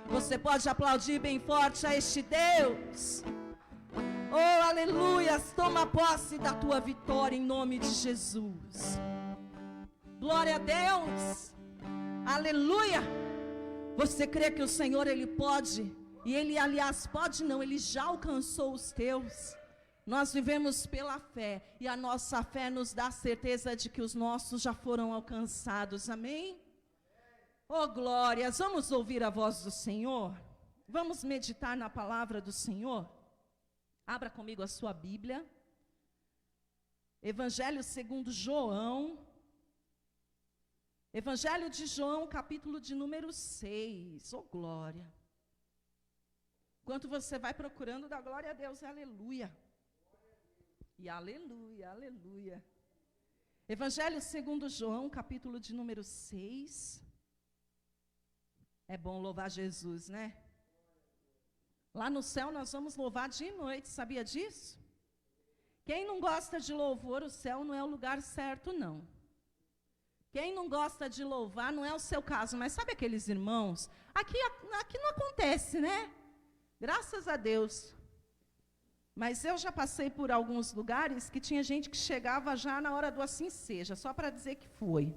Você pode aplaudir bem forte a este Deus. Oh, aleluias, toma posse da tua vitória em nome de Jesus. Glória a Deus. Aleluia. Você crê que o Senhor, Ele pode? E Ele, aliás, pode não, Ele já alcançou os teus. Nós vivemos pela fé, e a nossa fé nos dá a certeza de que os nossos já foram alcançados, amém? Oh, glórias, vamos ouvir a voz do Senhor? Vamos meditar na palavra do Senhor? Abra comigo a sua Bíblia. Evangelho segundo João. Evangelho de João, capítulo de número 6. Oh, glória. Enquanto você vai procurando, dá glória a Deus, aleluia. E aleluia, aleluia. Evangelho segundo João, capítulo de número 6. É bom louvar Jesus, né? Lá no céu nós vamos louvar dia e noite, sabia disso? Quem não gosta de louvor, o céu não é o lugar certo, não. Quem não gosta de louvar, não é o seu caso, mas sabe aqueles irmãos? Aqui não acontece, né? Graças a Deus. Mas eu já passei por alguns lugares que tinha gente que chegava já na hora do assim seja, só para dizer que foi. Eu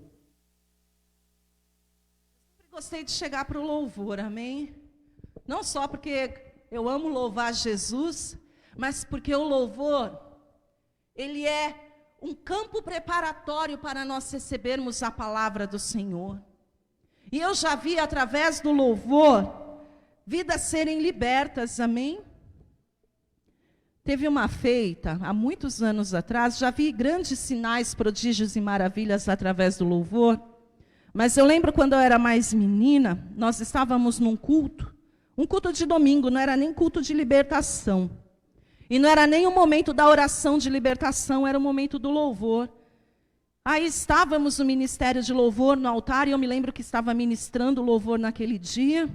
sempre gostei de chegar para o louvor, amém? Não só porque eu amo louvar Jesus, mas porque o louvor, ele é um campo preparatório para nós recebermos a palavra do Senhor. E eu já vi através do louvor, vidas serem libertas, amém? Teve uma feita, há muitos anos atrás, já vi grandes sinais, prodígios e maravilhas através do louvor, mas eu lembro quando eu era mais menina, nós estávamos num culto, um culto de domingo, não era nem culto de libertação. E não era nem o momento da oração de libertação, era o momento do louvor. Aí estávamos no ministério de louvor, no altar, e eu me lembro que estava ministrando louvor naquele dia.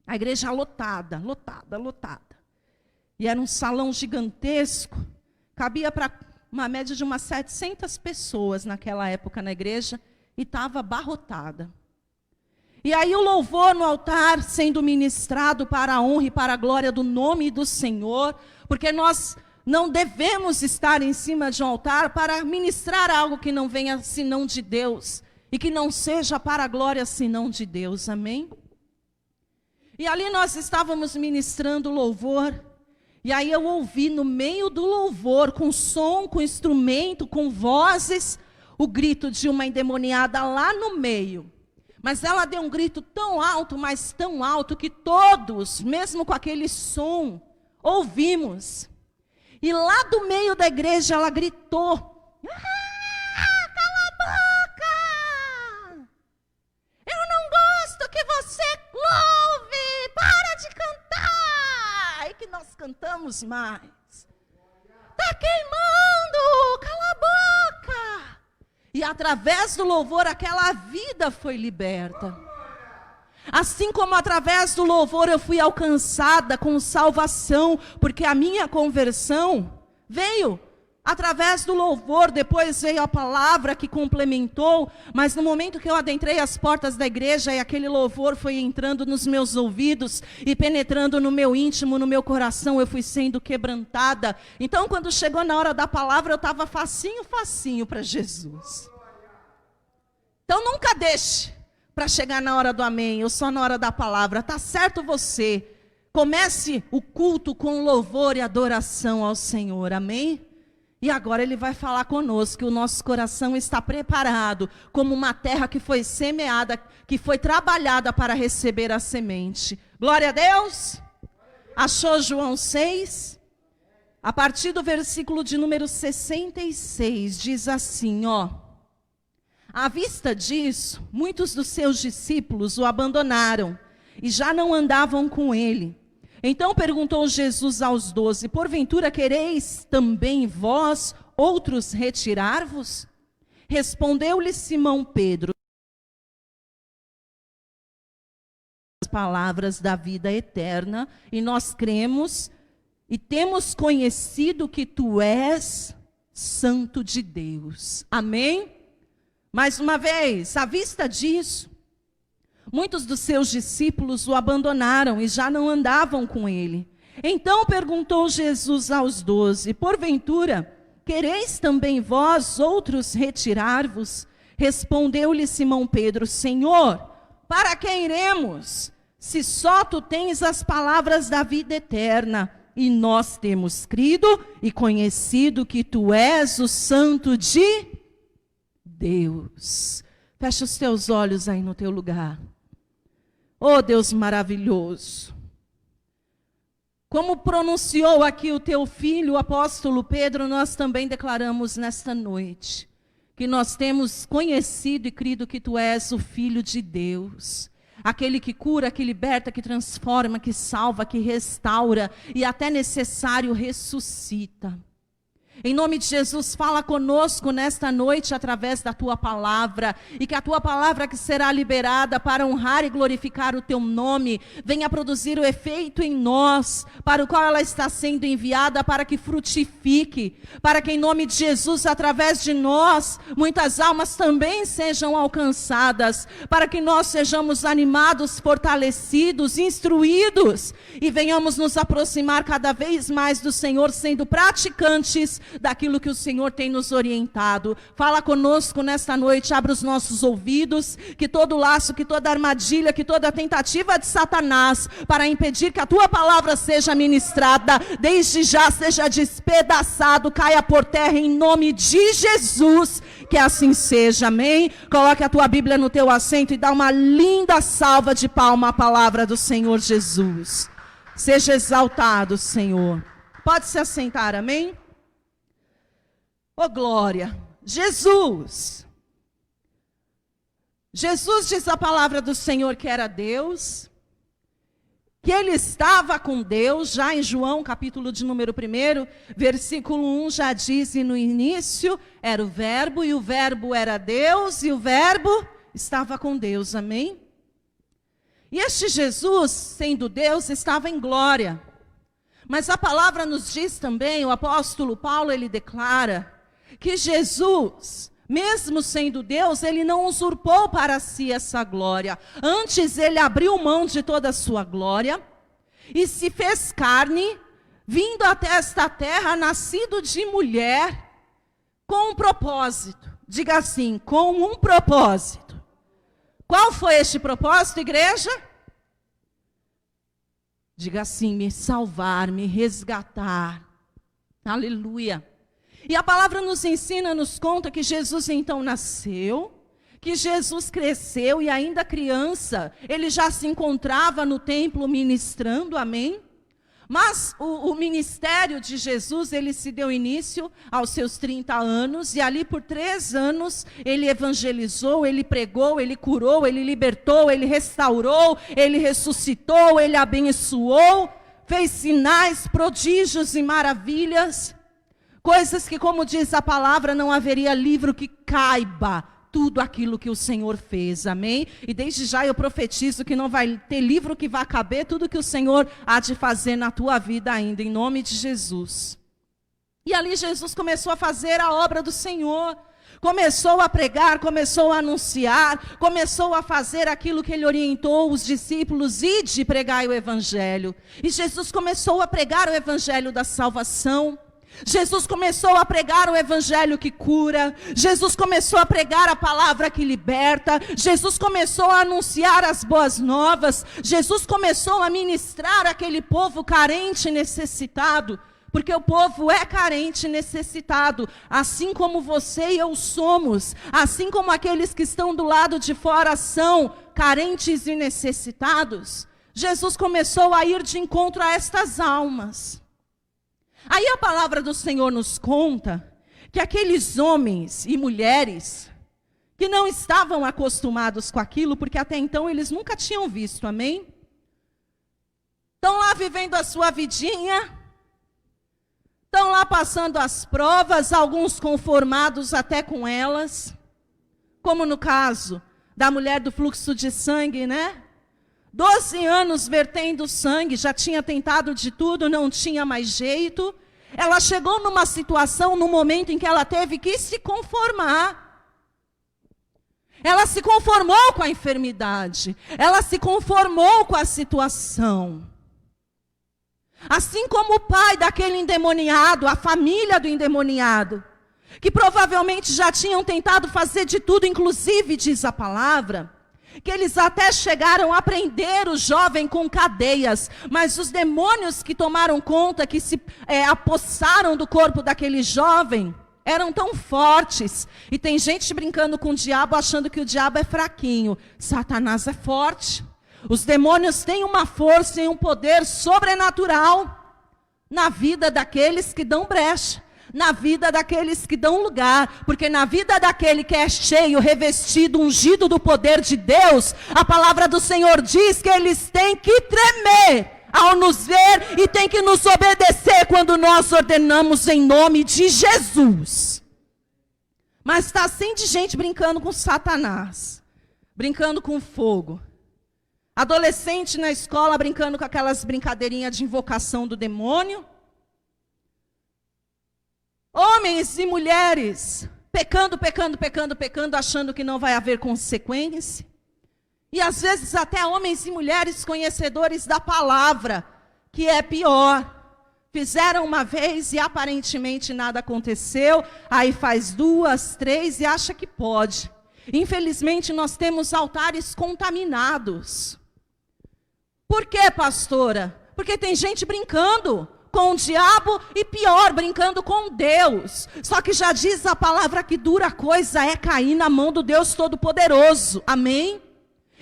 A igreja lotada, lotada, lotada. E era um salão gigantesco, cabia para uma média de umas 700 pessoas naquela época na igreja, e estava abarrotada. E aí o louvor no altar sendo ministrado para a honra e para a glória do nome do Senhor, porque nós não devemos estar em cima de um altar para ministrar algo que não venha senão de Deus, e que não seja para a glória senão de Deus, amém? E ali nós estávamos ministrando louvor, e aí eu ouvi no meio do louvor, com som, com instrumento, com vozes, o grito de uma endemoniada lá no meio. Mas ela deu um grito tão alto, mas tão alto, que todos, mesmo com aquele som, ouvimos. E lá do meio da igreja ela gritou: cala a boca! Eu não gosto que você louve! Para de cantar! Aí que nós cantamos mais. Está queimando! Cala a boca! E através do louvor, aquela vida foi liberta. Assim como através do louvor eu fui alcançada com salvação, porque a minha conversão veio através do louvor, depois veio a palavra que complementou, mas no momento que eu adentrei as portas da igreja e aquele louvor foi entrando nos meus ouvidos e penetrando no meu íntimo, no meu coração, eu fui sendo quebrantada. Então quando chegou na hora da palavra, eu estava facinho, facinho para Jesus. Então nunca deixe para chegar na hora do amém, ou só na hora da palavra, tá certo você. Comece o culto com louvor e adoração ao Senhor, amém? E agora Ele vai falar conosco, que o nosso coração está preparado, como uma terra que foi semeada, que foi trabalhada para receber a semente. Glória a Deus! Achou João 6? A partir do versículo de número 66, diz assim, ó. À vista disso, muitos dos seus discípulos o abandonaram e já não andavam com ele. Então perguntou Jesus aos 12, porventura quereis também vós outros retirar-vos? Respondeu-lhe Simão Pedro, as palavras da vida eterna, e nós cremos e temos conhecido que tu és Santo de Deus. Amém? Mais uma vez, à vista disso, Muitos dos seus discípulos o abandonaram e já não andavam com ele. Então perguntou Jesus aos 12: porventura, quereis também vós outros retirar-vos? Respondeu-lhe Simão Pedro: Senhor, para quem iremos? Se só tu tens as palavras da vida eterna, e nós temos crido e conhecido que tu és o Santo de Deus. Fecha os teus olhos aí no teu lugar. Oh Deus maravilhoso, como pronunciou aqui o teu filho, o apóstolo Pedro, nós também declaramos nesta noite que nós temos conhecido e crido que tu és o Filho de Deus, aquele que cura, que liberta, que transforma, que salva, que restaura e até necessário ressuscita. Em nome de Jesus, fala conosco nesta noite através da tua palavra, e que a tua palavra que será liberada para honrar e glorificar o teu nome, venha produzir o efeito em nós, para o qual ela está sendo enviada, para que frutifique, para que em nome de Jesus, através de nós, muitas almas também sejam alcançadas, para que nós sejamos animados, fortalecidos, instruídos, e venhamos nos aproximar cada vez mais do Senhor, sendo praticantes daquilo que o Senhor tem nos orientado. Fala conosco nesta noite, abre os nossos ouvidos, que todo laço, que toda armadilha, que toda tentativa de Satanás para impedir que a tua palavra seja ministrada, desde já seja despedaçado, caia por terra em nome de Jesus, que assim seja, amém? Coloque a tua Bíblia no teu assento e dá uma linda salva de palma à palavra do Senhor Jesus. Seja exaltado, Senhor. Pode se assentar, amém? Oh glória, Jesus diz a palavra do Senhor que era Deus, que ele estava com Deus, já em João capítulo de número 1, versículo 1 já diz, e no início era o verbo, e o verbo era Deus, e o verbo estava com Deus, amém? E este Jesus, sendo Deus, estava em glória, mas a palavra nos diz também, o apóstolo Paulo, ele declara, que Jesus, mesmo sendo Deus, ele não usurpou para si essa glória. Antes ele abriu mão de toda a sua glória e se fez carne, vindo até esta terra, nascido de mulher, com um propósito. Diga assim, com um propósito. Qual foi este propósito, igreja? Diga assim, me salvar, me resgatar. Aleluia. E a palavra nos ensina, nos conta que Jesus então nasceu, que Jesus cresceu e ainda criança, ele já se encontrava no templo ministrando, amém? Mas o ministério de Jesus, ele se deu início aos seus 30 anos, e ali por 3 anos, ele evangelizou, ele pregou, ele curou, ele libertou, ele restaurou, ele ressuscitou, ele abençoou, fez sinais, prodígios e maravilhas. Coisas que, como diz a palavra, não haveria livro que caiba tudo aquilo que o Senhor fez, amém? E desde já eu profetizo que não vai ter livro que vai caber tudo que o Senhor há de fazer na tua vida ainda, em nome de Jesus. E ali Jesus começou a fazer a obra do Senhor, começou a pregar, começou a anunciar, começou a fazer aquilo que ele orientou os discípulos, ide pregar o evangelho. E Jesus começou a pregar o evangelho da salvação. Jesus começou a pregar o evangelho que cura, Jesus começou a pregar a palavra que liberta, Jesus começou a anunciar as boas novas, Jesus começou a ministrar aquele povo carente e necessitado, porque o povo é carente e necessitado, assim como você e eu somos, assim como aqueles que estão do lado de fora são carentes e necessitados. Jesus começou a ir de encontro a estas almas. Aí a palavra do Senhor nos conta que aqueles homens e mulheres que não estavam acostumados com aquilo, porque até então eles nunca tinham visto, amém? Estão lá vivendo a sua vidinha, estão lá passando as provas, alguns conformados até com elas, como no caso da mulher do fluxo de sangue, né? 12 anos vertendo sangue, já tinha tentado de tudo, não tinha mais jeito. Ela chegou numa situação, num momento em que ela teve que se conformar. Ela se conformou com a enfermidade. Ela se conformou com a situação. Assim como o pai daquele endemoniado, a família do endemoniado, que provavelmente já tinham tentado fazer de tudo, inclusive, diz a palavra, que eles até chegaram a prender o jovem com cadeias, mas os demônios que tomaram conta, que se apossaram do corpo daquele jovem, eram tão fortes. E tem gente brincando com o diabo, achando que o diabo é fraquinho. Satanás é forte. Os demônios têm uma força e um poder sobrenatural na vida daqueles que dão brecha, na vida daqueles que dão lugar, porque na vida daquele que é cheio, revestido, ungido do poder de Deus, a palavra do Senhor diz que eles têm que tremer ao nos ver e têm que nos obedecer quando nós ordenamos em nome de Jesus. Mas está assim de gente brincando com Satanás, brincando com fogo. Adolescente na escola brincando com aquelas brincadeirinhas de invocação do demônio. Homens e mulheres pecando, achando que não vai haver consequência. E às vezes até homens e mulheres conhecedores da palavra, que é pior. Fizeram uma vez e aparentemente nada aconteceu, aí faz 2, 3 e acha que pode. Infelizmente nós temos altares contaminados. Por quê, pastora? Porque tem gente brincando com o diabo e pior, brincando com Deus. Só que já diz a palavra que dura coisa é cair na mão do Deus Todo-Poderoso. Amém?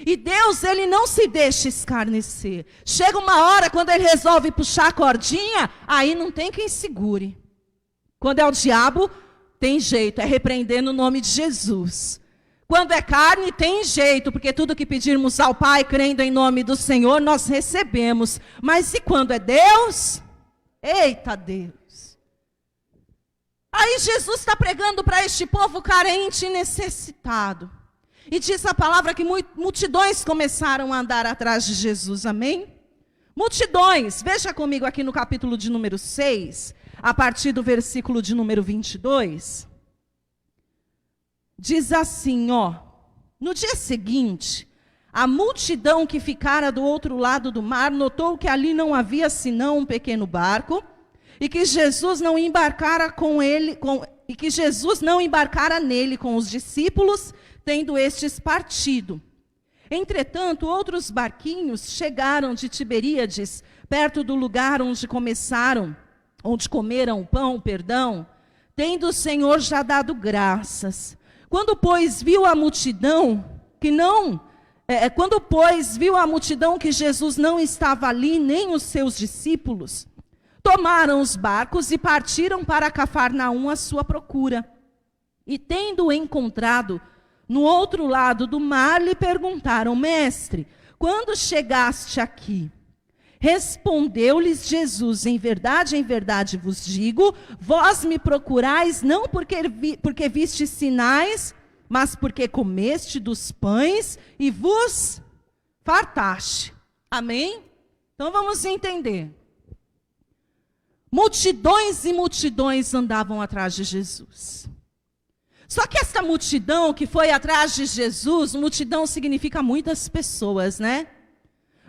E Deus, Ele não se deixa escarnecer. Chega uma hora, quando Ele resolve puxar a cordinha, aí não tem quem segure. Quando é o diabo, tem jeito, é repreender no nome de Jesus. Quando é carne, tem jeito, porque tudo que pedirmos ao Pai, crendo em nome do Senhor, nós recebemos. Mas e quando é Deus? Eita Deus! Aí Jesus está pregando para este povo carente e necessitado. E diz a palavra que multidões começaram a andar atrás de Jesus, amém? Multidões, veja comigo aqui no capítulo de número 6, a partir do versículo de número 22. Diz assim, no dia seguinte, a multidão que ficara do outro lado do mar notou que ali não havia senão um pequeno barco e que Jesus não embarcara nele com os discípulos, tendo estes partido. Entretanto, outros barquinhos chegaram de Tiberíades, perto do lugar onde comeram pão, tendo o Senhor já dado graças. Quando, pois, viu a multidão que Jesus não estava ali, nem os seus discípulos, tomaram os barcos e partiram para Cafarnaum à sua procura. E tendo-o encontrado no outro lado do mar, lhe perguntaram: Mestre, quando chegaste aqui? Respondeu-lhes Jesus: em verdade vos digo, vós me procurais não porque vistes sinais, mas porque comeste dos pães e vos fartaste. Amém? Então vamos entender. Multidões e multidões andavam atrás de Jesus. Só que essa multidão que foi atrás de Jesus, multidão significa muitas pessoas, né?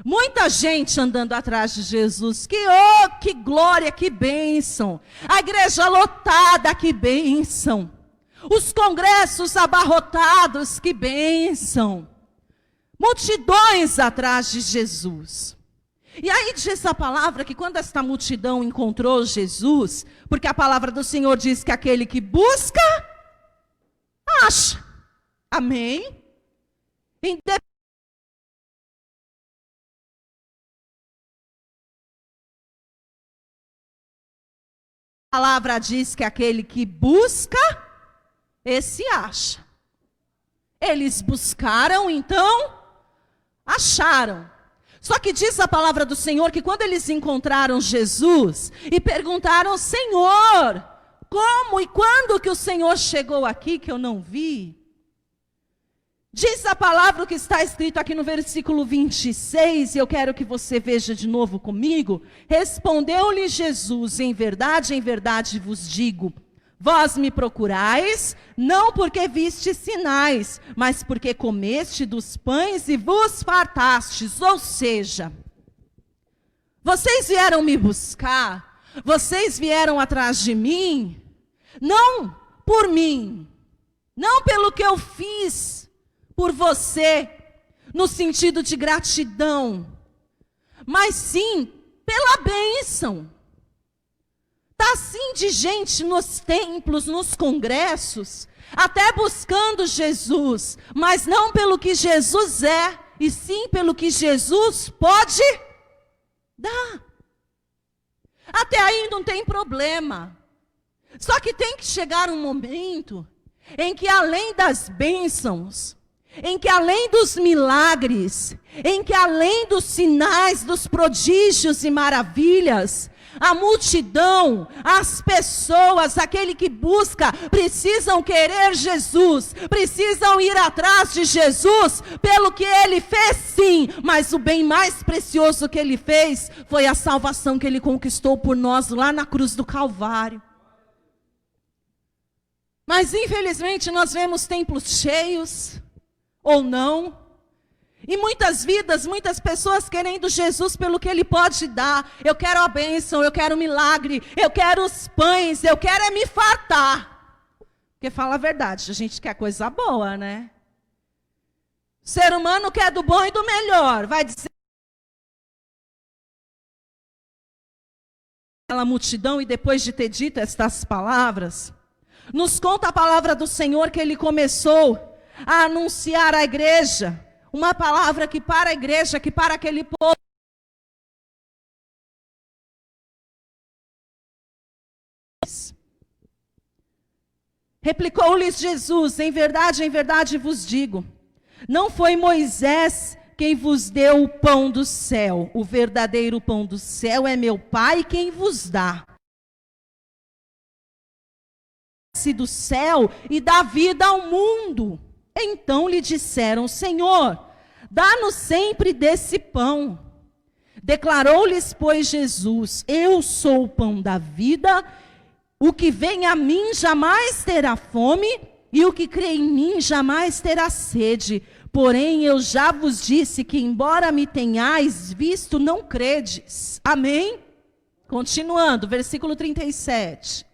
Muita gente andando atrás de Jesus. Que glória, que bênção. A igreja lotada, que bênção. Os congressos abarrotados, que bênção. Multidões atrás de Jesus. E aí diz a palavra que quando esta multidão encontrou Jesus, porque a palavra do Senhor diz que aquele que busca, acha. Amém? A palavra diz que aquele que busca, esse acha. Eles buscaram, então, acharam. Só que diz a palavra do Senhor que quando eles encontraram Jesus e perguntaram: Senhor, como e quando que o Senhor chegou aqui que eu não vi? Diz a palavra que está escrito aqui no versículo 26, e eu quero que você veja de novo comigo. Respondeu-lhe Jesus: em verdade vos digo, Vós me procurais, não porque viste sinais, mas porque comeste dos pães e vos fartastes. Ou seja, vocês vieram me buscar, vocês vieram atrás de mim, não por mim, não pelo que eu fiz por você, no sentido de gratidão, mas sim pela bênção. Está assim de gente nos templos, nos congressos, até buscando Jesus, mas não pelo que Jesus é, e sim pelo que Jesus pode dar. Até aí não tem problema. Só que tem que chegar um momento em que além das bênçãos, em que além dos milagres, em que além dos sinais, dos prodígios e maravilhas, a multidão, as pessoas, aquele que busca, precisam querer Jesus, precisam ir atrás de Jesus, pelo que Ele fez sim, mas o bem mais precioso que Ele fez, foi a salvação que Ele conquistou por nós, lá na cruz do Calvário. Mas infelizmente nós vemos templos cheios, ou não, e muitas vidas, muitas pessoas querendo Jesus pelo que Ele pode dar. Eu quero a bênção, eu quero o milagre, eu quero os pães, eu quero é me fartar. Porque fala a verdade, a gente quer coisa boa, né? O ser humano quer do bom e do melhor. Vai dizer aquela multidão, e depois de ter dito estas palavras, nos conta a palavra do Senhor que Ele começou a anunciar à igreja. Uma palavra que para a igreja, que para aquele povo. Replicou-lhes Jesus: em verdade vos digo, não foi Moisés quem vos deu o pão do céu. O verdadeiro pão do céu é meu Pai quem vos dá. Do céu e dá vida ao mundo. Então lhe disseram: Senhor, dá-nos sempre desse pão. Declarou-lhes, pois, Jesus: eu sou o pão da vida, o que vem a mim jamais terá fome, e o que crê em mim jamais terá sede. Porém, eu já vos disse que, embora me tenhais visto, não credes. Amém? Continuando, versículo 37.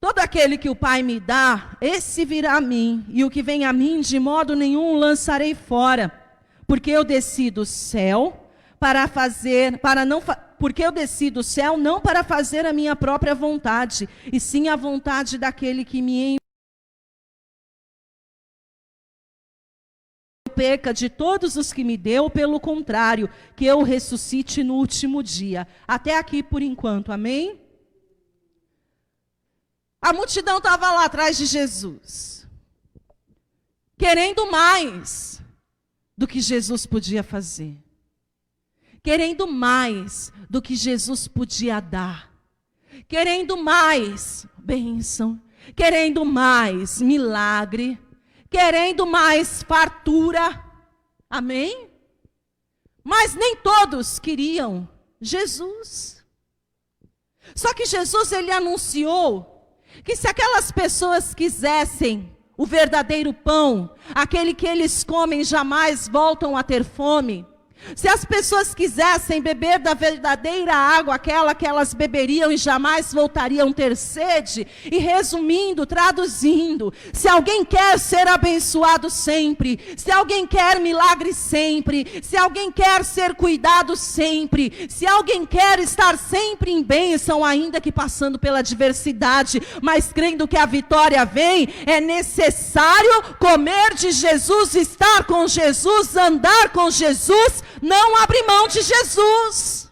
Todo aquele que o Pai me dá, esse virá a mim, e o que vem a mim, de modo nenhum o lançarei fora. Porque eu desci do céu porque eu desci do céu não para fazer a minha própria vontade, e sim a vontade daquele que me enviou. Perca de todos os que me deu, pelo contrário, que eu ressuscite no último dia. Até aqui por enquanto, amém? A multidão estava lá atrás de Jesus, querendo mais do que Jesus podia fazer, querendo mais do que Jesus podia dar, querendo mais bênção, querendo mais milagre, querendo mais fartura, amém? Mas nem todos queriam Jesus. Só que Jesus, Ele anunciou que se aquelas pessoas quisessem o verdadeiro pão, aquele que eles comem jamais voltam a ter fome, se as pessoas quisessem beber da verdadeira água, aquela que elas beberiam e jamais voltariam a ter sede, e resumindo, traduzindo, se alguém quer ser abençoado sempre, se alguém quer milagre sempre, se alguém quer ser cuidado sempre, se alguém quer estar sempre em bênção, ainda que passando pela adversidade, mas crendo que a vitória vem, é necessário comer de Jesus, estar com Jesus, andar com Jesus, não abre mão de Jesus.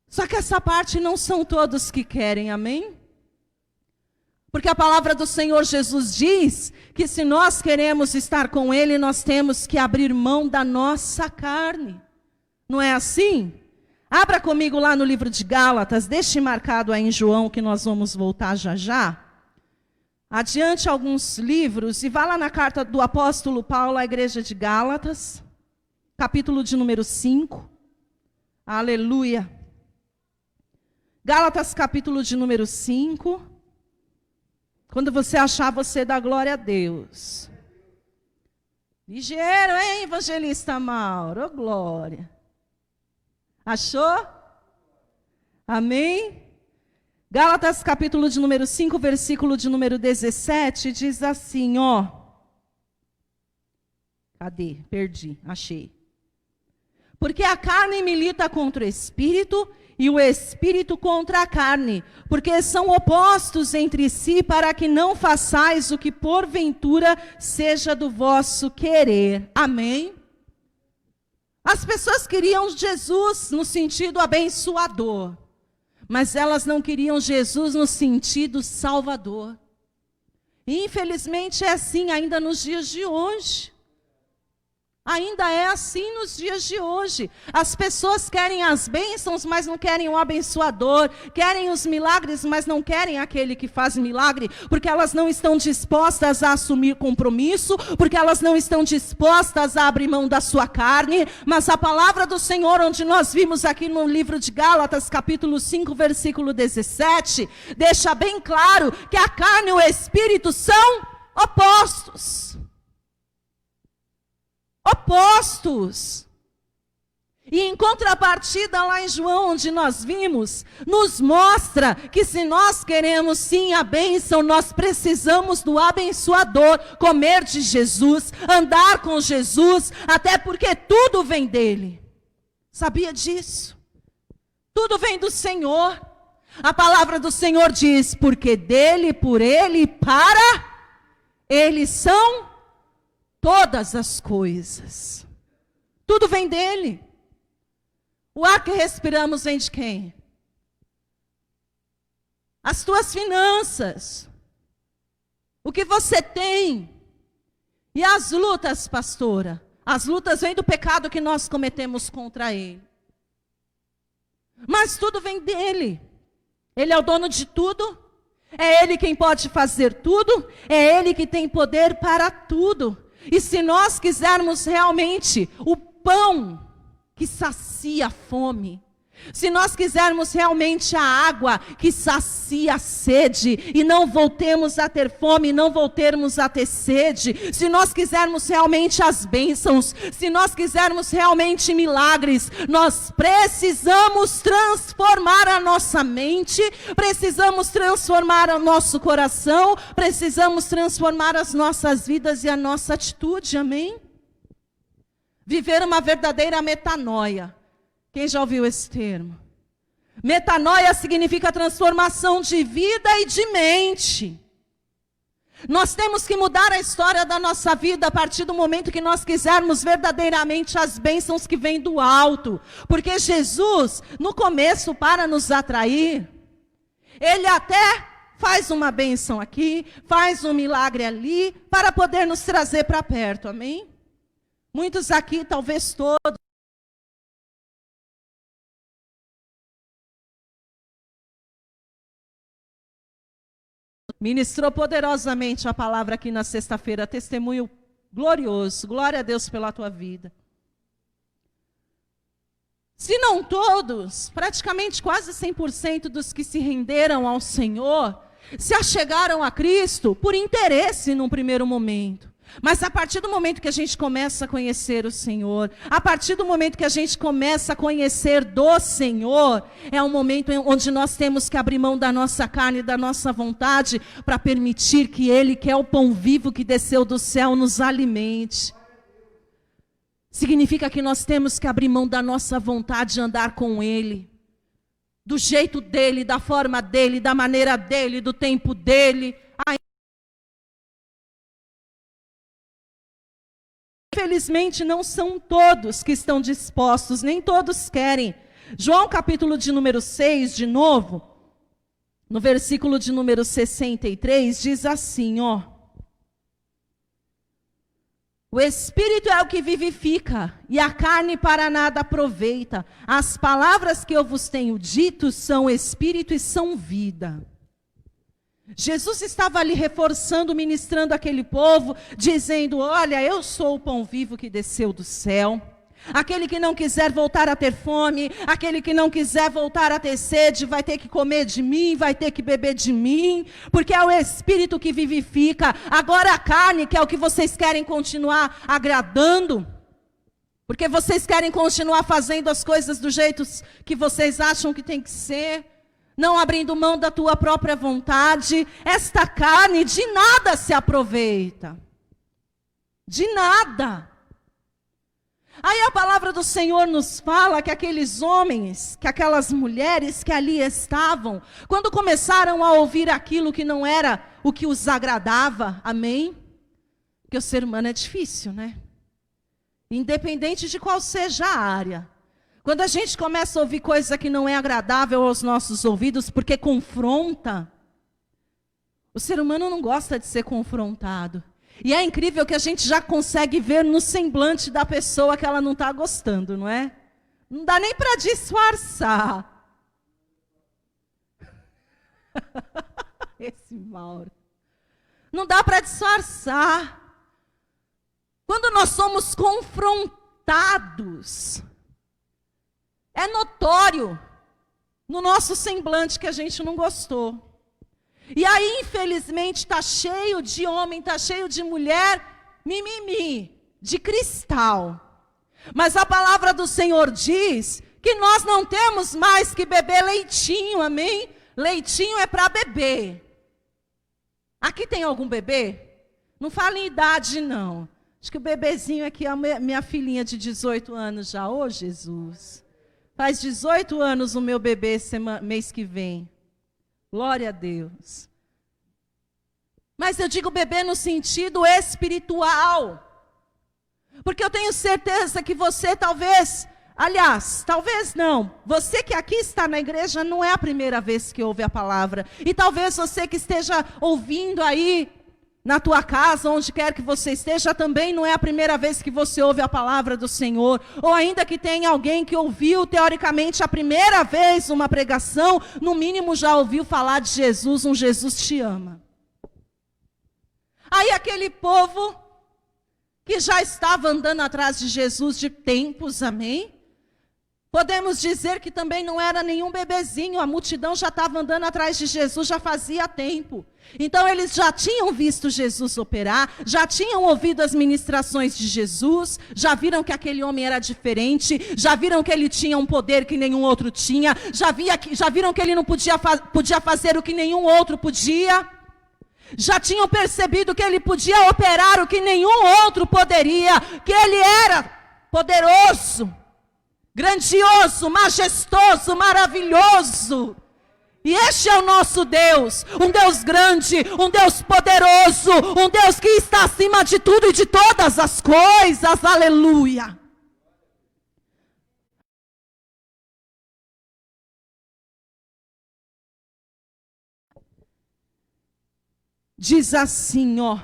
Só que essa parte não são todos que querem, amém? Porque a palavra do Senhor Jesus diz que se nós queremos estar com Ele, nós temos que abrir mão da nossa carne. Não é assim? Abra comigo lá no livro de Gálatas, deixe marcado aí em João, que nós vamos voltar já já. Adiante alguns livros e vá lá na carta do apóstolo Paulo à igreja de Gálatas. Capítulo de número 5, aleluia. Gálatas capítulo de número 5, Quando você achar, você dá glória a Deus. Ligeiro, hein, evangelista Mauro? Oh, glória. Achou? Amém? Gálatas capítulo de número 5, versículo de número 17, diz assim, ó. Cadê? Perdi, achei. Porque a carne milita contra o espírito e o espírito contra a carne, porque são opostos entre si, para que não façais o que porventura seja do vosso querer. Amém? As pessoas queriam Jesus no sentido abençoador, mas elas não queriam Jesus no sentido salvador. E infelizmente é assim ainda nos dias de hoje. Ainda é assim nos dias de hoje. As pessoas querem as bênçãos, mas não querem o abençoador. Querem os milagres, mas não querem aquele que faz milagre. Porque elas não estão dispostas a assumir compromisso. Porque elas não estão dispostas a abrir mão da sua carne. Mas a palavra do Senhor, onde nós vimos aqui no livro de Gálatas, capítulo 5, versículo 17, deixa bem claro que a carne e o espírito são opostos. Opostos. E em contrapartida, lá em João, onde nós vimos, nos mostra que se nós queremos sim a bênção, nós precisamos do abençoador, comer de Jesus, andar com Jesus, até porque tudo vem dele. Sabia disso? Tudo vem do Senhor. A palavra do Senhor diz, porque dele, por ele e para ele são todas as coisas. Tudo vem dele. O ar que respiramos vem de quem? As tuas finanças. O que você tem. E as lutas, pastora? As lutas vêm do pecado que nós cometemos contra ele. Mas tudo vem dele. Ele é o dono de tudo. É ele quem pode fazer tudo. É ele que tem poder para tudo. E se nós quisermos realmente o pão que sacia a fome, se nós quisermos realmente a água que sacia a sede, e não voltemos a ter fome, não voltemos a ter sede, se nós quisermos realmente as bênçãos, se nós quisermos realmente milagres, nós precisamos transformar a nossa mente, precisamos transformar o nosso coração, precisamos transformar as nossas vidas e a nossa atitude, amém? Viver uma verdadeira metanoia. Quem já ouviu esse termo? Metanoia significa transformação de vida e de mente. Nós temos que mudar a história da nossa vida a partir do momento que nós quisermos verdadeiramente as bênçãos que vêm do alto. Porque Jesus, no começo, para nos atrair, ele até faz uma bênção aqui, faz um milagre ali, para poder nos trazer para perto, amém? Muitos aqui, talvez todos, ministrou poderosamente a palavra aqui na sexta-feira, testemunho glorioso, glória a Deus pela tua vida. Se não todos, praticamente quase 100% dos que se renderam ao Senhor, se achegaram a Cristo por interesse num primeiro momento. Mas a partir do momento que a gente começa a conhecer o Senhor, a partir do momento que a gente começa a conhecer do Senhor, é um momento onde nós temos que abrir mão da nossa carne, da nossa vontade, para permitir que Ele, que é o pão vivo que desceu do céu, nos alimente. Significa que nós temos que abrir mão da nossa vontade de andar com Ele, do jeito dEle, da forma dEle, da maneira dEle, do tempo dEle. Infelizmente, não são todos que estão dispostos, nem todos querem. João capítulo de número 6, de novo, no versículo de número 63, diz assim, ó. O Espírito é o que vivifica, e a carne para nada aproveita. As palavras que eu vos tenho dito são Espírito e são vida. Jesus estava ali reforçando, ministrando aquele povo, dizendo, olha, eu sou o pão vivo que desceu do céu. Aquele que não quiser voltar a ter fome, aquele que não quiser voltar a ter sede, vai ter que comer de mim, vai ter que beber de mim, porque é o Espírito que vivifica. Agora a carne, que é o que vocês querem continuar agradando, porque vocês querem continuar fazendo as coisas do jeito que vocês acham que tem que ser, não abrindo mão da tua própria vontade. Esta carne de nada se aproveita. De nada. Aí a palavra do Senhor nos fala que aqueles homens, que aquelas mulheres que ali estavam, quando começaram a ouvir aquilo que não era o que os agradava, amém? Porque o ser humano é difícil, né? Independente de qual seja a área. Quando a gente começa a ouvir coisa que não é agradável aos nossos ouvidos, porque confronta, o ser humano não gosta de ser confrontado. E é incrível que a gente já consegue ver no semblante da pessoa que ela não está gostando, não é? Não dá nem para disfarçar. Esse Mauro. Não dá para disfarçar. Quando nós somos confrontados, é notório no nosso semblante que a gente não gostou. E aí, infelizmente, está cheio de homem, está cheio de mulher, mimimi, de cristal. Mas a palavra do Senhor diz que nós não temos mais que beber leitinho, amém? Leitinho é para beber. Aqui tem algum bebê? Não fala em idade, não. Acho que o bebezinho aqui é a minha filhinha de 18 anos já. Ô, Jesus. Faz 18 anos o meu bebê mês que vem. Glória a Deus. Mas eu digo bebê no sentido espiritual. Porque eu tenho certeza que você talvez, aliás, talvez não, você que aqui está na igreja não é a primeira vez que ouve a palavra. E talvez você que esteja ouvindo aí na tua casa, onde quer que você esteja, também não é a primeira vez que você ouve a palavra do Senhor. Ou ainda que tenha alguém que ouviu, teoricamente, a primeira vez uma pregação, no mínimo já ouviu falar de Jesus, um Jesus te ama. Aí aquele povo que já estava andando atrás de Jesus de tempos, amém? Podemos dizer que também não era nenhum bebezinho, a multidão já estava andando atrás de Jesus já fazia tempo. Então eles já tinham visto Jesus operar, já tinham ouvido as ministrações de Jesus, já viram que aquele homem era diferente, já viram que ele tinha um poder que nenhum outro tinha, já viram que ele não podia fazer o que nenhum outro podia, já tinham percebido que ele podia operar o que nenhum outro poderia, que ele era poderoso, grandioso, majestoso, maravilhoso. E este é o nosso Deus, um Deus grande, um Deus poderoso, um Deus que está acima de tudo e de todas as coisas, aleluia. Diz assim, ó: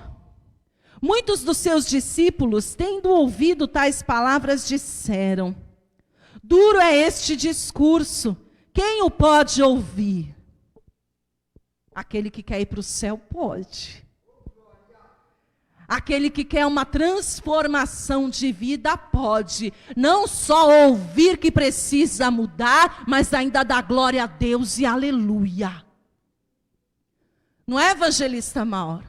muitos dos seus discípulos, tendo ouvido tais palavras, disseram: duro é este discurso, quem o pode ouvir? Aquele que quer ir para o céu pode. Aquele que quer uma transformação de vida pode. Não só ouvir que precisa mudar, mas ainda dar glória a Deus e aleluia. Não é, evangelista Mauro?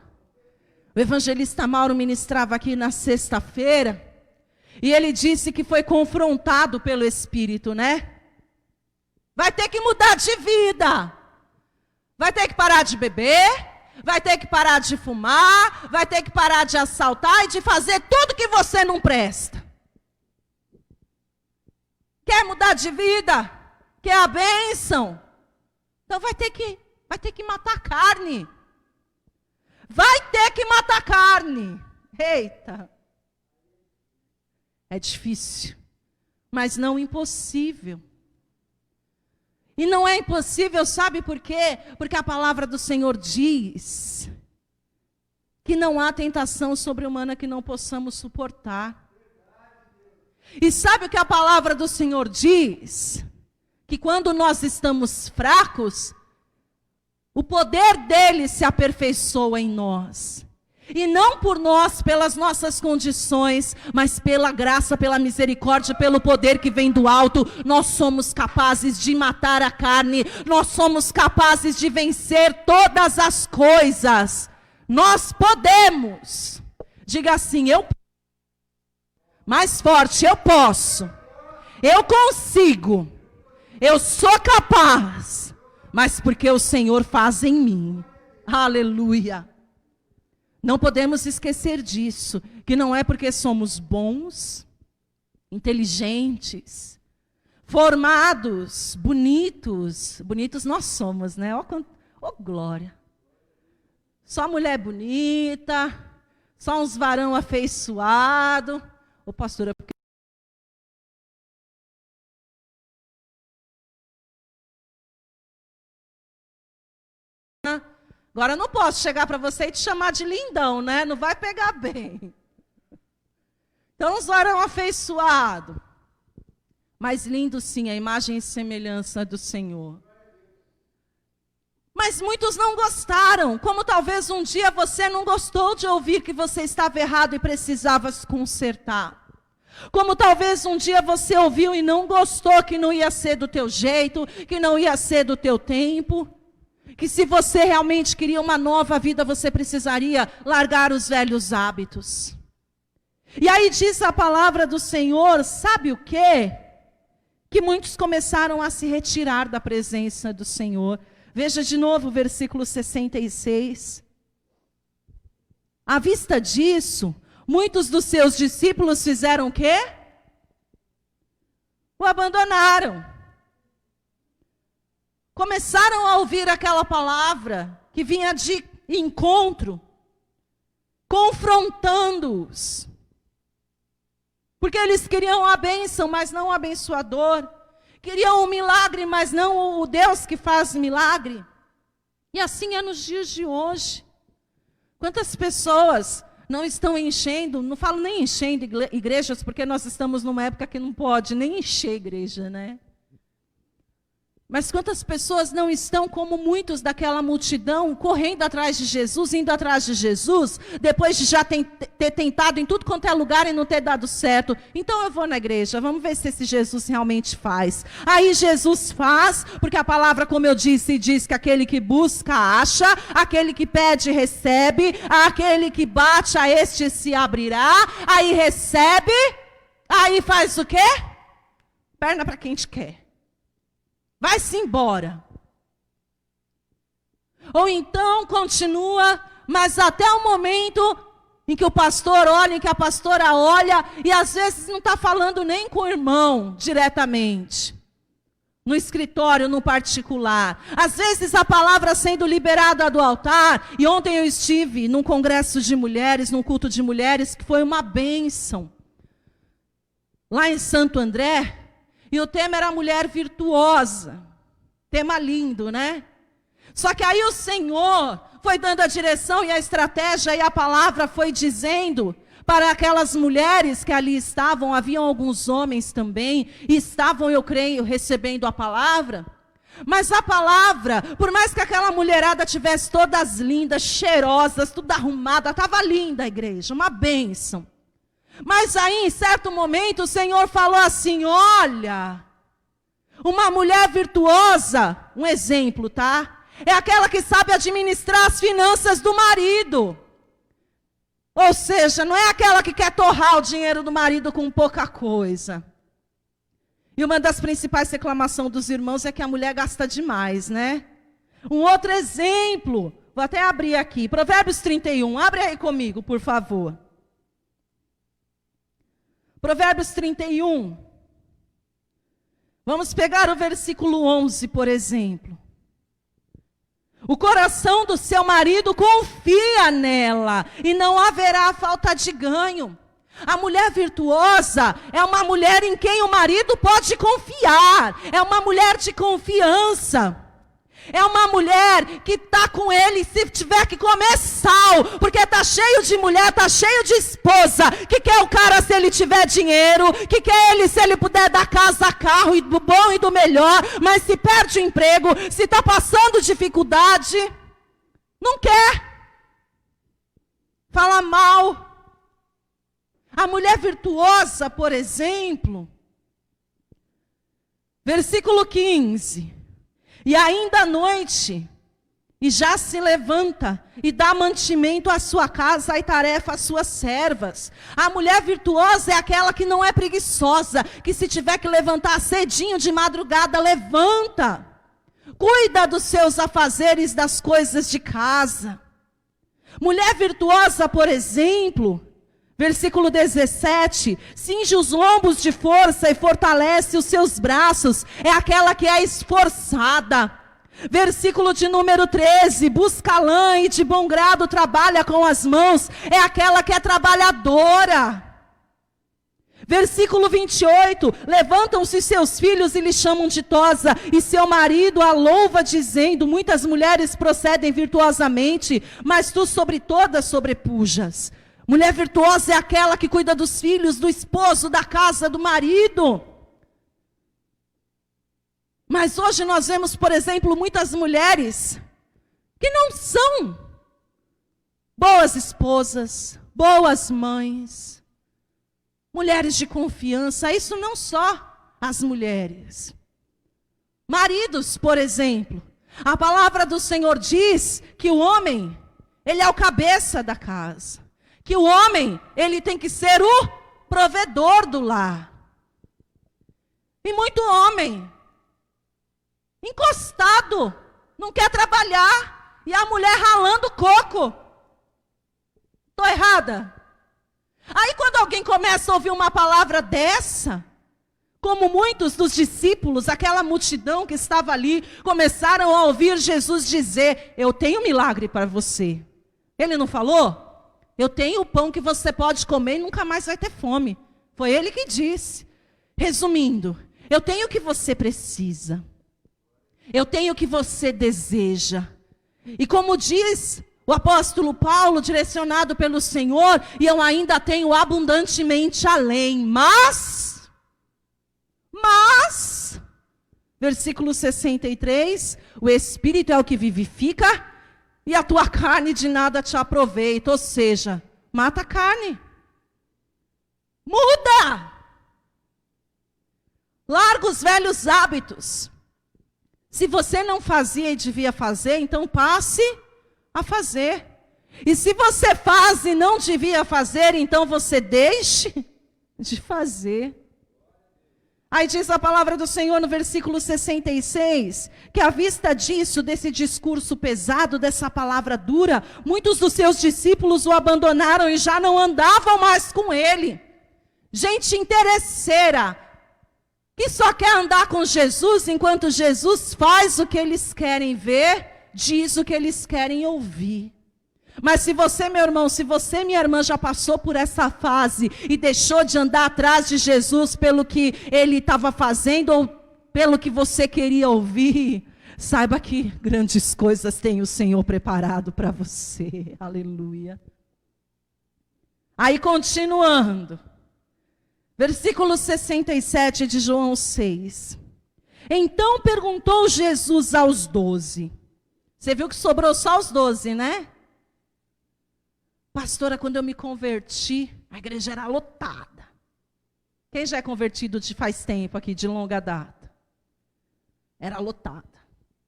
O evangelista Mauro ministrava aqui na sexta-feira, e ele disse que foi confrontado pelo Espírito, né? Vai ter que mudar de vida. Vai ter que parar de beber, vai ter que parar de fumar, vai ter que parar de assaltar e de fazer tudo que você não presta. Quer mudar de vida? Quer a bênção? Então vai ter que matar a carne. Vai ter que matar a carne. Eita. É difícil, mas não impossível. E não é impossível, sabe por quê? Porque a palavra do Senhor diz que não há tentação sobre-humana que não possamos suportar. E sabe o que a palavra do Senhor diz? Que quando nós estamos fracos, o poder dele se aperfeiçoa em nós. E não por nós, pelas nossas condições, mas pela graça, pela misericórdia, pelo poder que vem do alto, nós somos capazes de matar a carne, nós somos capazes de vencer todas as coisas. Nós podemos. Diga assim, eu mais forte, eu posso. Eu consigo. Eu sou capaz. Mas porque o Senhor faz em mim. Aleluia. Não podemos esquecer disso, que não é porque somos bons, inteligentes, formados, bonitos nós somos, né? Ó glória. Só mulher bonita, só uns varão afeiçoado. Ô pastora, porque agora eu não posso chegar para você e te chamar de lindão, né? Não vai pegar bem. Então, uns varão afeiçoado. Mas lindo sim, a imagem e semelhança do Senhor. Mas muitos não gostaram, como talvez um dia você não gostou de ouvir que você estava errado e precisava se consertar. Como talvez um dia você ouviu e não gostou que não ia ser do teu jeito, que não ia ser do teu tempo. Que se você realmente queria uma nova vida, você precisaria largar os velhos hábitos. E aí diz a palavra do Senhor, sabe o quê? Que muitos começaram a se retirar da presença do Senhor. Veja de novo o versículo 66. À vista disso, muitos dos seus discípulos fizeram o quê? O abandonaram. Começaram a ouvir aquela palavra que vinha de encontro, confrontando-os. Porque eles queriam a bênção, mas não o abençoador. Queriam um milagre, mas não o Deus que faz milagre. E assim é nos dias de hoje. Quantas pessoas não estão enchendo, não falo nem enchendo igrejas, porque nós estamos numa época que não pode nem encher igreja, né? Mas quantas pessoas não estão como muitos daquela multidão, correndo atrás de Jesus, indo atrás de Jesus, depois de já ter tentado em tudo quanto é lugar e não ter dado certo. Então eu vou na igreja, vamos ver se esse Jesus realmente faz. Aí Jesus faz, porque a palavra, como eu disse, diz que aquele que busca, acha, aquele que pede, recebe, aquele que bate, a este se abrirá, aí recebe, aí faz o quê? Perna para quem te quer. Vai-se embora. Ou então continua, mas até o momento em que o pastor olha, em que a pastora olha, e às vezes não está falando nem com o irmão diretamente. No escritório, no particular. Às vezes a palavra sendo liberada do altar, e ontem eu estive num congresso de mulheres, num culto de mulheres, que foi uma bênção. Lá em Santo André. E o tema era mulher virtuosa. Tema lindo, né? Só que aí o Senhor foi dando a direção e a estratégia, e a palavra foi dizendo para aquelas mulheres que ali estavam, haviam alguns homens também, e estavam, eu creio, recebendo a palavra. Mas a palavra, por mais que aquela mulherada tivesse todas lindas, cheirosas, tudo arrumada, estava linda a igreja, uma bênção. Mas aí, em certo momento, o Senhor falou assim, olha, uma mulher virtuosa, um exemplo, tá? É aquela que sabe administrar as finanças do marido. Ou seja, não é aquela que quer torrar o dinheiro do marido com pouca coisa. E uma das principais reclamações dos irmãos é que a mulher gasta demais, né? Um outro exemplo, vou até abrir aqui, Provérbios 31, abre aí comigo, por favor. Provérbios 31. Vamos pegar o versículo 11, por exemplo. O coração do seu marido confia nela, e não haverá falta de ganho. A mulher virtuosa é uma mulher em quem o marido pode confiar. É uma mulher de confiança. É uma mulher que está com ele, se tiver que comer sal, porque está cheio de mulher, está cheio de esposa, que quer o cara se ele tiver dinheiro, que quer ele se ele puder dar casa, carro, e do bom e do melhor, mas se perde o emprego, se está passando dificuldade, não quer. fala mal. A mulher virtuosa, por exemplo, versículo 15, e ainda à noite, e já se levanta, e dá mantimento à sua casa e tarefa às suas servas. A mulher virtuosa é aquela que não é preguiçosa, que se tiver que levantar cedinho de madrugada, levanta. Cuida dos seus afazeres, das coisas de casa. Mulher virtuosa, por exemplo, versículo 17, cinge os lombos de força e fortalece os seus braços, é aquela que é esforçada. Versículo de número 13, busca lã e de bom grado trabalha com as mãos, é aquela que é trabalhadora. Versículo 28, levantam-se seus filhos e lhe chamam ditosa, e seu marido a louva dizendo, muitas mulheres procedem virtuosamente, mas tu sobre todas sobrepujas. Mulher virtuosa é aquela que cuida dos filhos, do esposo, da casa, do marido. Mas hoje nós vemos, por exemplo, muitas mulheres que não são boas esposas, boas mães, mulheres de confiança. Isso não só as mulheres. Maridos, por exemplo, a palavra do Senhor diz que o homem, ele é o cabeça da casa. Que o homem, ele tem que ser o provedor do lar. E muito homem, encostado, não quer trabalhar, e a mulher ralando coco. Estou errada? Aí quando alguém começa a ouvir uma palavra dessa, como muitos dos discípulos, aquela multidão que estava ali, começaram a ouvir Jesus dizer, eu tenho um milagre para você. Ele não falou? Eu tenho o pão que você pode comer e nunca mais vai ter fome. Foi ele que disse. Resumindo, eu tenho o que você precisa. Eu tenho o que você deseja. E como diz o apóstolo Paulo, direcionado pelo Senhor, e eu ainda tenho abundantemente além. Mas, versículo 63, o Espírito é o que vivifica, e a tua carne de nada te aproveita. Ou seja, mata a carne. Muda. Larga os velhos hábitos. Se você não fazia e devia fazer, então passe a fazer. E se você faz e não devia fazer, então você deixe de fazer. Aí diz a palavra do Senhor no versículo 66, que à vista disso, desse discurso pesado, dessa palavra dura, muitos dos seus discípulos o abandonaram e já não andavam mais com ele. Gente interesseira, que só quer andar com Jesus, enquanto Jesus faz o que eles querem ver, diz o que eles querem ouvir. Mas se você, meu irmão, se você, minha irmã, já passou por essa fase e deixou de andar atrás de Jesus pelo que ele estava fazendo ou pelo que você queria ouvir, saiba que grandes coisas tem o Senhor preparado para você. Aleluia. Aí continuando, versículo 67 de João 6. Então perguntou Jesus aos 12. Você viu que sobrou só os 12, né? Pastora, quando eu me converti, a igreja era lotada. Quem já é convertido de faz tempo aqui, de longa data? Era lotada.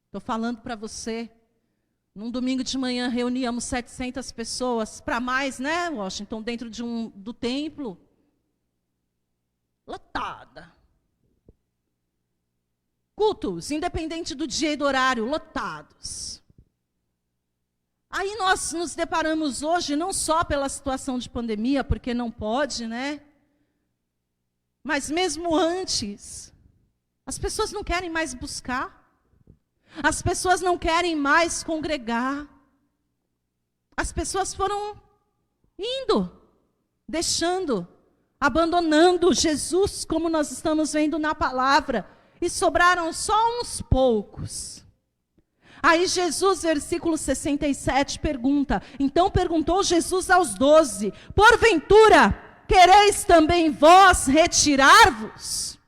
Estou falando para você, num domingo de manhã reuníamos 700 pessoas, para mais, né, Washington, dentro do templo. Lotada. Cultos, independente do dia e do horário, lotados. Aí nós nos deparamos hoje, não só pela situação de pandemia, porque não pode, né? Mas mesmo antes, as pessoas não querem mais buscar. As pessoas não querem mais congregar. As pessoas foram indo, deixando, abandonando Jesus, como nós estamos vendo na palavra. E sobraram só uns poucos. Aí Jesus, versículo 67, pergunta. Então perguntou Jesus aos 12. Porventura, quereis também vós retirar-vos?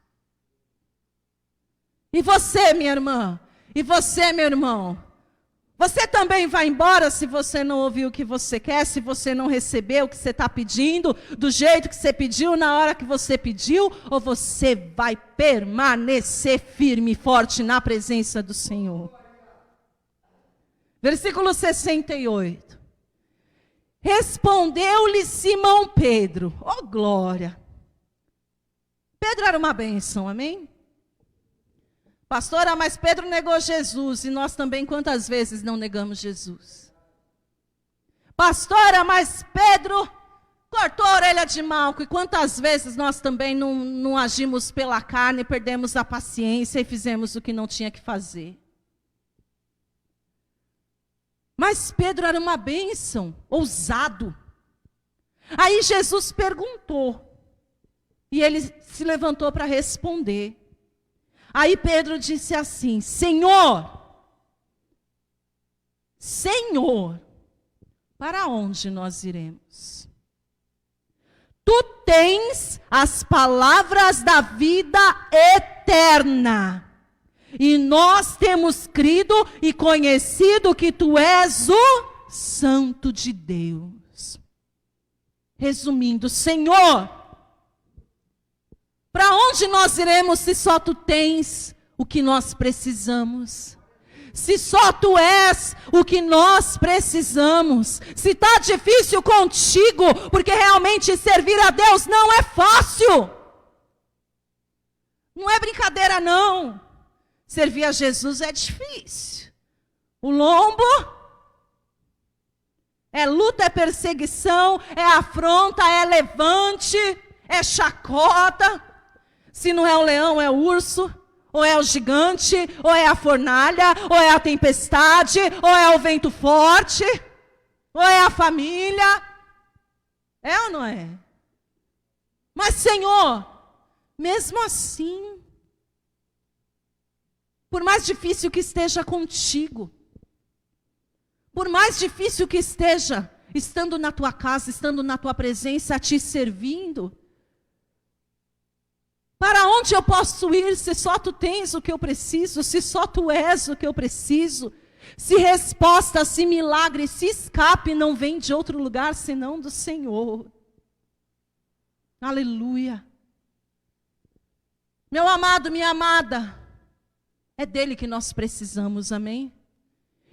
E você, minha irmã? E você, meu irmão? Você também vai embora se você não ouvir o que você quer, se você não receber o que você está pedindo, do jeito que você pediu, na hora que você pediu, ou você vai permanecer firme e forte na presença do Senhor. Versículo 68. Respondeu-lhe Simão Pedro, oh glória. Pedro era uma bênção, amém? Pastora, mas Pedro negou Jesus, e nós também quantas vezes não negamos Jesus? Pastora, mas Pedro cortou a orelha de Malco, e quantas vezes nós também não agimos pela carne, perdemos a paciência e fizemos o que não tinha que fazer? Mas Pedro era uma bênção, ousado. Aí Jesus perguntou, e ele se levantou para responder. Aí Pedro disse assim, Senhor, para onde nós iremos? Tu tens as palavras da vida eterna. E nós temos crido e conhecido que tu és o Santo de Deus. Resumindo, Senhor, para onde nós iremos se só tu tens o que nós precisamos? Se só tu és o que nós precisamos? Se está difícil contigo, porque realmente servir a Deus não é fácil. Não é brincadeira não. Servir a Jesus é difícil. O lombo é luta, é perseguição, é afronta, é levante, é chacota. Se não é o leão, é o urso, ou é o gigante, ou é a fornalha, ou é a tempestade, ou é o vento forte, ou é a família. É ou não é? Mas Senhor, mesmo assim, por mais difícil que esteja contigo, por mais difícil que esteja, estando na tua casa, estando na tua presença, te servindo, para onde eu posso ir se só tu tens o que eu preciso, se só tu és o que eu preciso, se resposta, se milagre, se escape não vem de outro lugar senão do Senhor. Aleluia. Meu amado, minha amada, é dele que nós precisamos, amém?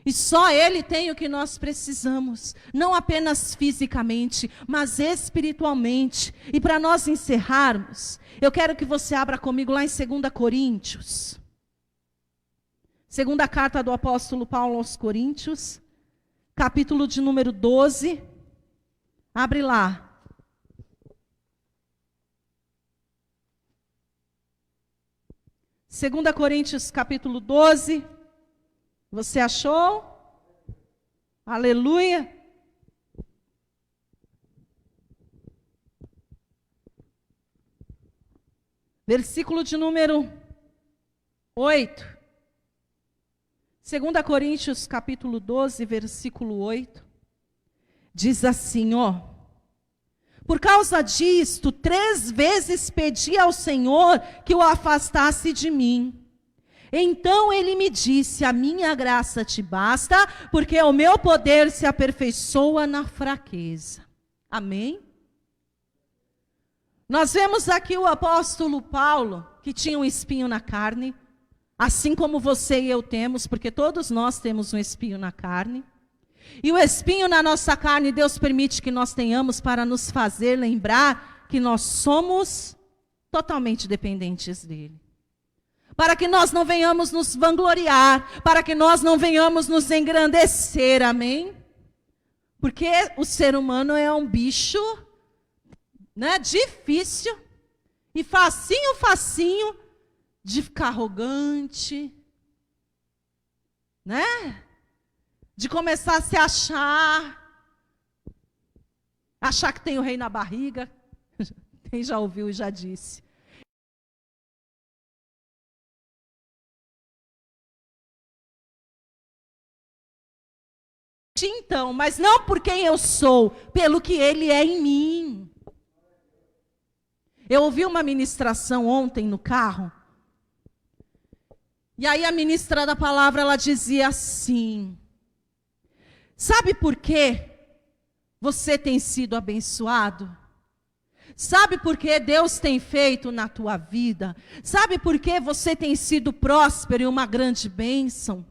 E só Ele tem o que nós precisamos, não apenas fisicamente, mas espiritualmente. E para nós encerrarmos, eu quero que você abra comigo lá em 2 Coríntios. Segunda carta do apóstolo Paulo aos Coríntios, capítulo de número 12. Abre lá. Segunda Coríntios, capítulo 12. Você achou? Aleluia. Versículo de número 8. 2 Coríntios, capítulo 12, versículo 8. Diz assim, ó. Por causa disto, 3 vezes pedi ao Senhor que o afastasse de mim. Então ele me disse, a minha graça te basta, porque o meu poder se aperfeiçoa na fraqueza. Amém? Nós vemos aqui o apóstolo Paulo, que tinha um espinho na carne, assim como você e eu temos, porque todos nós temos um espinho na carne. E o espinho na nossa carne, Deus permite que nós tenhamos para nos fazer lembrar que nós somos totalmente dependentes dele. Para que nós não venhamos nos vangloriar, para que nós não venhamos nos engrandecer, amém? Porque o ser humano é um bicho, né, difícil e facinho de ficar arrogante, né? De começar a se achar que tem o rei na barriga. Quem já ouviu e já disse. Então, mas não por quem eu sou, pelo que ele é em mim. Eu ouvi uma ministração ontem no carro, e aí a ministra da palavra, ela dizia assim, Sabe por quê você tem sido abençoado? Sabe por que Deus tem feito na tua vida? Sabe por que você tem sido próspero e uma grande bênção?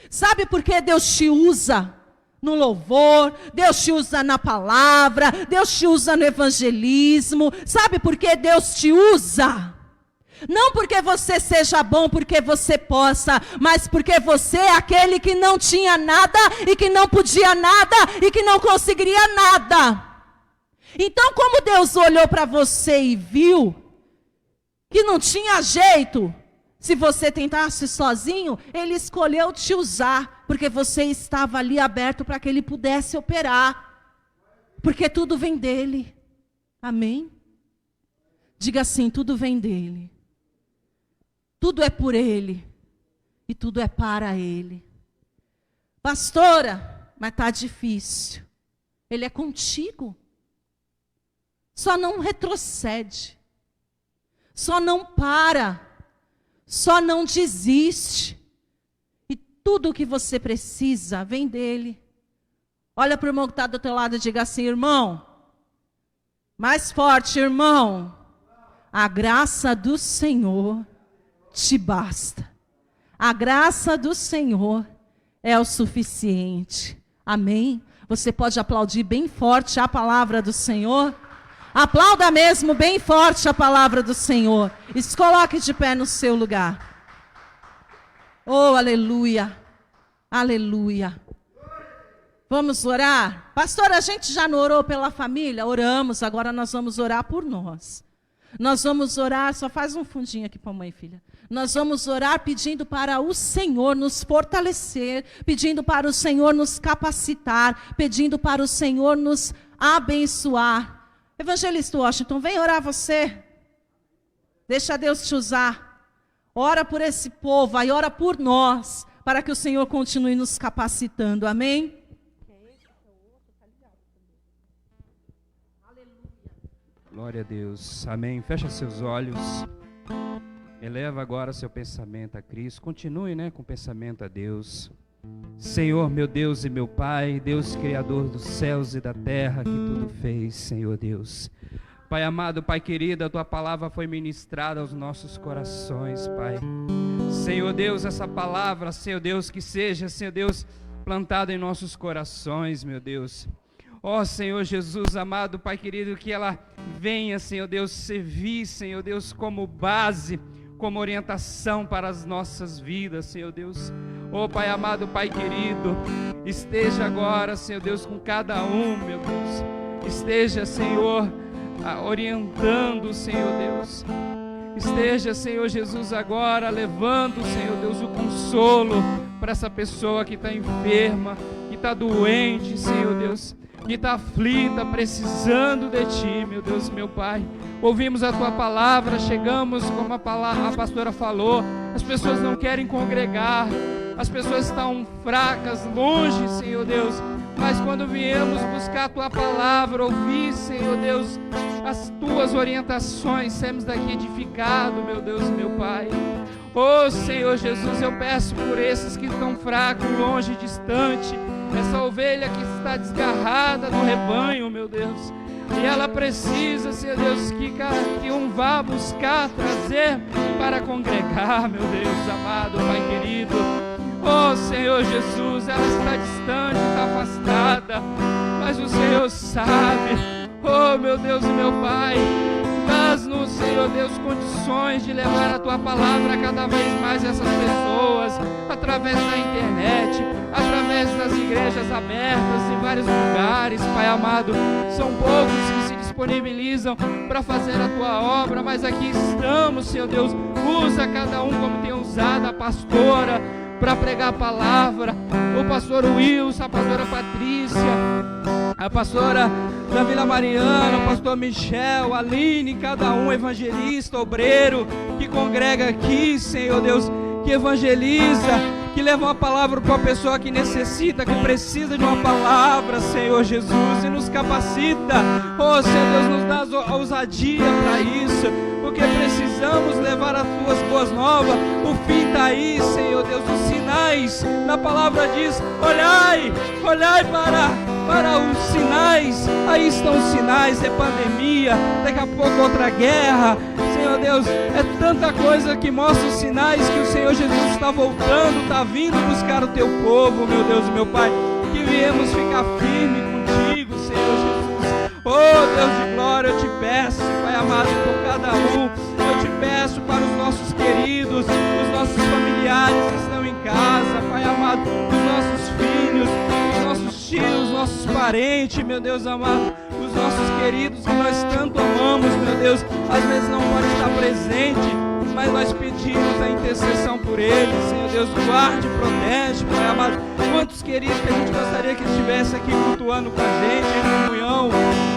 Sabe por que Deus te usa no louvor, Deus te usa na palavra, Deus te usa no evangelismo? Sabe por que Deus te usa? Não porque você seja bom, porque você possa, mas porque você é aquele que não tinha nada, e que não podia nada, e que não conseguiria nada. Então, como Deus olhou para você e viu que não tinha jeito, se você tentasse sozinho, Ele escolheu te usar, porque você estava ali aberto para que Ele pudesse operar, porque tudo vem dEle. Amém? Diga assim: tudo vem dEle, tudo é por Ele, e tudo é para Ele. Pastora, mas está difícil. Ele é contigo. Só não retrocede, só não para, só não desiste. E tudo o que você precisa vem dEle. Olha para o irmão que está do teu lado e diga assim: irmão, mais forte, irmão, a graça do Senhor te basta. A graça do Senhor é o suficiente. Amém? Você pode aplaudir bem forte a palavra do Senhor? Aplauda mesmo bem forte a palavra do Senhor. E se coloque de pé no seu lugar. Oh, aleluia. Aleluia. Vamos orar? Pastor, a gente já não orou pela família? Oramos, agora nós vamos orar por nós. Nós vamos orar, só faz um fundinho aqui para a mãe, filha. Nós vamos orar pedindo para o Senhor nos fortalecer, pedindo para o Senhor nos capacitar, pedindo para o Senhor nos abençoar. Evangelista Washington, vem orar você. Deixa Deus te usar. Ora por esse povo, aí ora por nós, para que o Senhor continue nos capacitando. Amém? Glória a Deus. Amém. Fecha seus olhos. Eleva agora seu pensamento a Cristo. Continue, com o pensamento a Deus. Senhor, meu Deus e meu Pai, Deus Criador dos céus e da terra, que tudo fez, Senhor Deus. Pai amado, Pai querido, a Tua palavra foi ministrada aos nossos corações, Pai. Senhor Deus, essa palavra, Senhor Deus, que seja, Senhor Deus, plantada em nossos corações, meu Deus. Ó Senhor Jesus amado, Pai querido, que ela venha, Senhor Deus, servir, Senhor Deus, como base, como orientação para as nossas vidas, Senhor Deus. Ó Pai amado, Pai querido, esteja agora, Senhor Deus, com cada um, meu Deus. Esteja, Senhor, orientando, Senhor Deus. Esteja, Senhor Jesus, agora levando, Senhor Deus, o consolo para essa pessoa que está enferma, que está doente, Senhor Deus, que está aflita, precisando de Ti, meu Deus, meu Pai. Ouvimos a Tua palavra, chegamos, como a pastora falou, as pessoas não querem congregar, as pessoas estão fracas, longe, Senhor Deus, mas quando viemos buscar a Tua palavra, ouvir, Senhor Deus, as Tuas orientações, sermos daqui edificados, meu Deus, meu Pai. Oh Senhor Jesus, eu peço por esses que estão fracos, longe, distante, essa ovelha que está desgarrada do rebanho, meu Deus, e ela precisa, Senhor Deus, que um vá buscar, trazer para congregar, meu Deus amado, Pai querido. Oh Senhor Jesus, ela está distante, está afastada, mas o Senhor sabe. Oh meu Deus e meu Pai, dás-nos, Senhor Deus, condições de levar a Tua palavra a cada vez mais essas pessoas, através da internet, através das igrejas abertas em vários lugares, Pai amado. São poucos que se disponibilizam para fazer a Tua obra, mas aqui estamos, Senhor Deus. Usa cada um como tem usado a pastora para pregar a palavra, o pastor Wilson, a pastora Patrícia, a pastora da Vila Mariana, o pastor Michel, a Aline, cada um evangelista, obreiro, que congrega aqui, Senhor Deus, que evangeliza, que leva uma palavra para uma pessoa que necessita, que precisa de uma palavra, Senhor Jesus, e nos capacita. Oh Senhor Deus, nos dá ousadia para isso, porque precisamos levar as Tuas boas novas. O fim está aí, Senhor Deus, os sinais sinais. Na palavra diz: olhai para os sinais. Aí estão os sinais, é pandemia, daqui a pouco outra guerra. Senhor Deus, é tanta coisa que mostra os sinais que o Senhor Jesus está voltando, está vindo buscar o teu povo, meu Deus e meu Pai, que viemos ficar firme contigo, Senhor Jesus. Oh Deus de glória, eu te peço, Pai amado, por cada um, eu te peço para os nossos queridos, os nossos familiares que estão em casa, Pai amado, os nossos filhos, os nossos tios, nossos parentes, meu Deus amado, os nossos queridos que nós tanto amamos, meu Deus, às vezes não pode estar presente, mas nós pedimos a intercessão por eles, Senhor Deus, guarde, protege, Pai amado. Quantos queridos que a gente gostaria que estivesse aqui cultuando com a gente, em comunhão,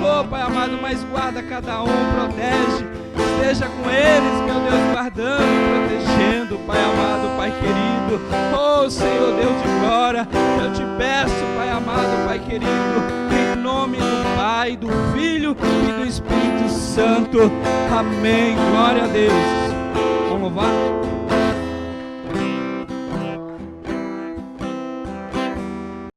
oh Pai amado, mas guarda cada um, protege, esteja com eles, meu Deus, guardando, protegendo, Pai amado, Pai querido, oh Senhor Deus de glória, eu te peço, Pai amado, Pai querido, em nome do Pai, do Filho e do Espírito Santo, amém, glória a Deus. Vamos louvar?